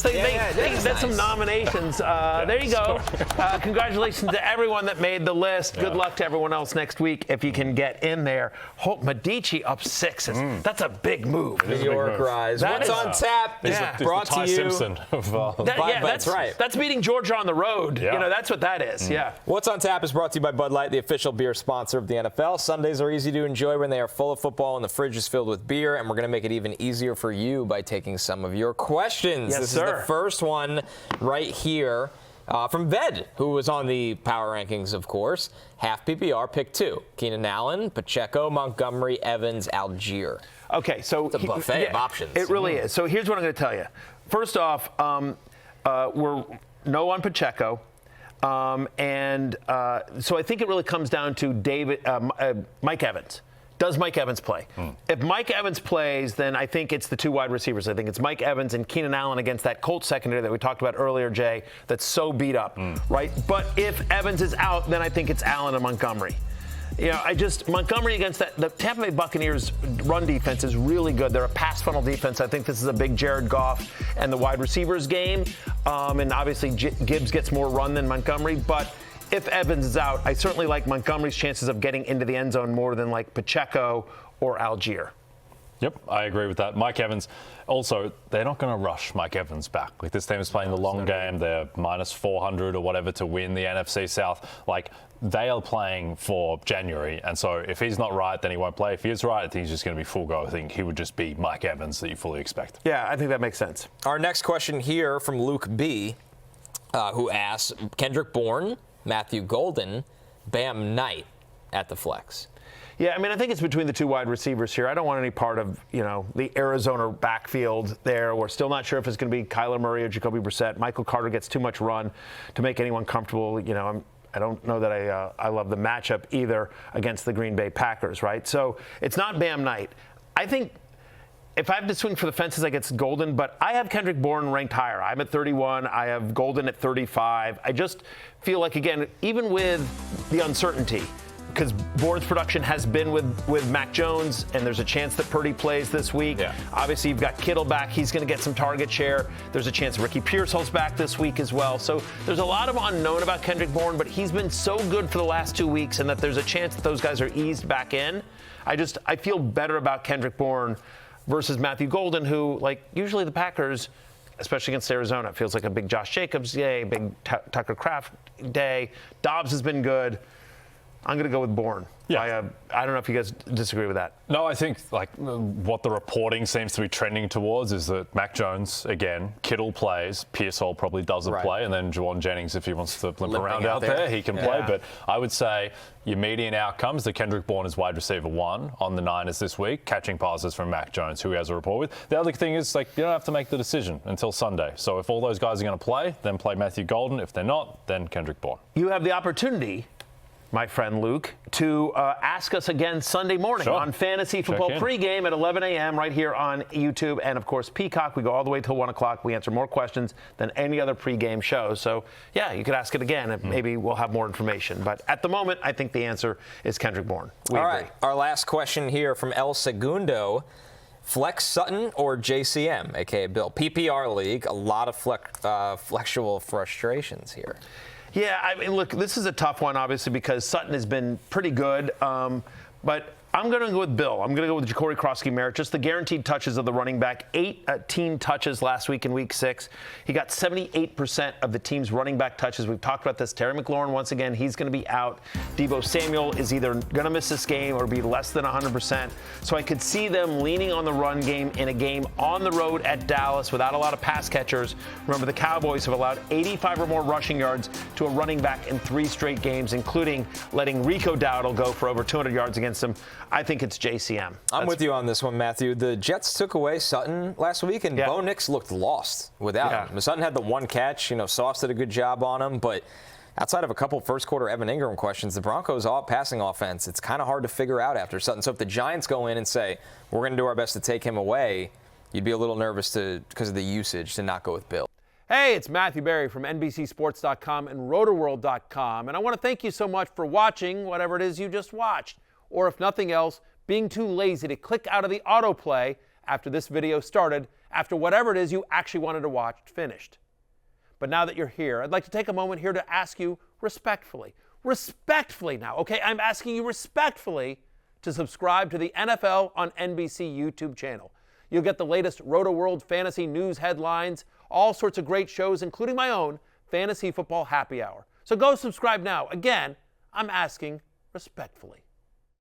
They did some nominations. There you go. Congratulations to everyone that made the list. Good luck to everyone else next week if you can get in there. Hope Medici up 6. That's a big move. New York Rise. What's on tap is brought to you. Simpson of, that's right. That's beating Georgia on the road. Yeah. You know, that's what that is. Yeah. What's on tap is brought to you by Bud Light, the official beer sponsor of the NFL. Sundays are easy to enjoy when they are full of football and the fridge is filled with beer, and we're going to make it even easier for you by taking some of your questions. Yes, this sir. is the first one right here from Ved, who was on the power rankings, of course. Half PPR, pick 2. Keenan Allen, Pacheco, Montgomery, Evans, Algier. Okay, so it's a buffet of options. It really is. So here's what I'm going to tell you. First off, we're no on Pacheco. So I think it really comes down to Mike Evans. Does Mike Evans play? If Mike Evans plays, then I think it's the 2 wide receivers. I think it's Mike Evans and Keenan Allen against that Colts secondary that we talked about earlier, Jay, that's so beat up, right? But if Evans is out, then I think it's Allen and Montgomery. You know, Montgomery against the Tampa Bay Buccaneers run defense is really good. They're a pass funnel defense. I think this is a big Jared Goff and the wide receivers game. And obviously Gibbs gets more run than Montgomery, but if Evans is out, I certainly like Montgomery's chances of getting into the end zone more than like Pacheco or Algier. Yep, I agree with that. Mike Evans, also, they're not going to rush Mike Evans back. Like, this team is playing the long game. They're minus 400 or whatever to win the NFC South. Like, they are playing for January. And so if he's not right, then he won't play. If he is right, I think he's just going to be full go. I think he would just be Mike Evans that you fully expect. Yeah, I think that makes sense. Our next question here from Luke B., who asks, Kendrick Bourne, Matthew Golden, Bam Knight at the flex. Yeah, I mean, I think it's between the 2 wide receivers here. I don't want any part of, the Arizona backfield there. We're still not sure if it's going to be Kyler Murray or Jacoby Brissett. Michael Carter gets too much run to make anyone comfortable. I don't know that I love the matchup either against the Green Bay Packers, right? So it's not Bam Knight. I think if I have to swing for the fences, I get Golden, but I have Kendrick Bourne ranked higher. I'm at 31. I have Golden at 35. I just feel like, again, even with the uncertainty, because Bourne's production has been with Mac Jones, and there's a chance that Purdy plays this week. Yeah. Obviously, you've got Kittle back. He's going to get some target share. There's a chance Ricky Pearsall's back this week as well. So there's a lot of unknown about Kendrick Bourne, but he's been so good for the last 2 weeks, and that there's a chance that those guys are eased back in. I feel better about Kendrick Bourne versus Matthew Golden, who, like, usually the Packers, especially against Arizona, it feels like a big Josh Jacobs day, big Tucker Kraft day. Dobbs has been good. I'm going to go with Bourne. Yeah. I don't know if you guys disagree with that. No, I think what the reporting seems to be trending towards is that Mac Jones, again, Kittle plays, Pearsall probably doesn't play, and then Juwan Jennings, if he wants to limp around out there, he can play. But I would say your median outcomes, that Kendrick Bourne is wide receiver 1 on the Niners this week, catching passes from Mac Jones, who he has a rapport with. The other thing is, you don't have to make the decision until Sunday. So if all those guys are going to play, then play Matthew Golden. If they're not, then Kendrick Bourne. You have the opportunity, my friend Luke, to ask us again Sunday morning on Fantasy Football pregame at 11 a.m. right here on YouTube. And, of course, Peacock. We go all the way till 1 o'clock. We answer more questions than any other pregame show. So, yeah, you could ask it again, and maybe we'll have more information. But at the moment, I think the answer is Kendrick Bourne. We agree. Right, our last question here from El Segundo. Flex Sutton or JCM, a.k.a. Bill? PPR league, a lot of flexual frustrations here. Yeah, I mean, look, this is a tough one, obviously, because Sutton has been pretty good. But I'm going to go with Bill. I'm going to go with Ja'Cory Crosky-Merritt. Just the guaranteed touches of the running back. 18 touches last week in Week 6. He got 78% of the team's running back touches. We've talked about this. Terry McLaurin, once again, he's going to be out. Deebo Samuel is either going to miss this game or be less than 100%. So I could see them leaning on the run game in a game on the road at Dallas without a lot of pass catchers. Remember, the Cowboys have allowed 85 or more rushing yards to a running back in 3 straight games, including letting Rico Dowdle go for over 200 yards against them. I think it's JCM. I'm with you on this one, Matthew. The Jets took away Sutton last week, and Bo Nix looked lost without him. Sutton had the one catch. Sauce did a good job on him, but outside of a couple first-quarter Evan Ingram questions, the Broncos' passing offense, it's kind of hard to figure out after Sutton. So if the Giants go in and say, we're going to do our best to take him away, you'd be a little nervous because of the usage to not go with Bill. Hey, it's Matthew Berry from NBCSports.com and RotoWorld.com, and I want to thank you so much for watching whatever it is you just watched. Or if nothing else, being too lazy to click out of the autoplay after this video started after whatever it is you actually wanted to watch finished. But now that you're here, I'd like to take a moment here to ask you respectfully now, okay? I'm asking you respectfully to subscribe to the NFL on NBC YouTube channel. You'll get the latest Roto-World fantasy news headlines, all sorts of great shows, including my own Fantasy Football Happy Hour. So go subscribe now. Again, I'm asking respectfully.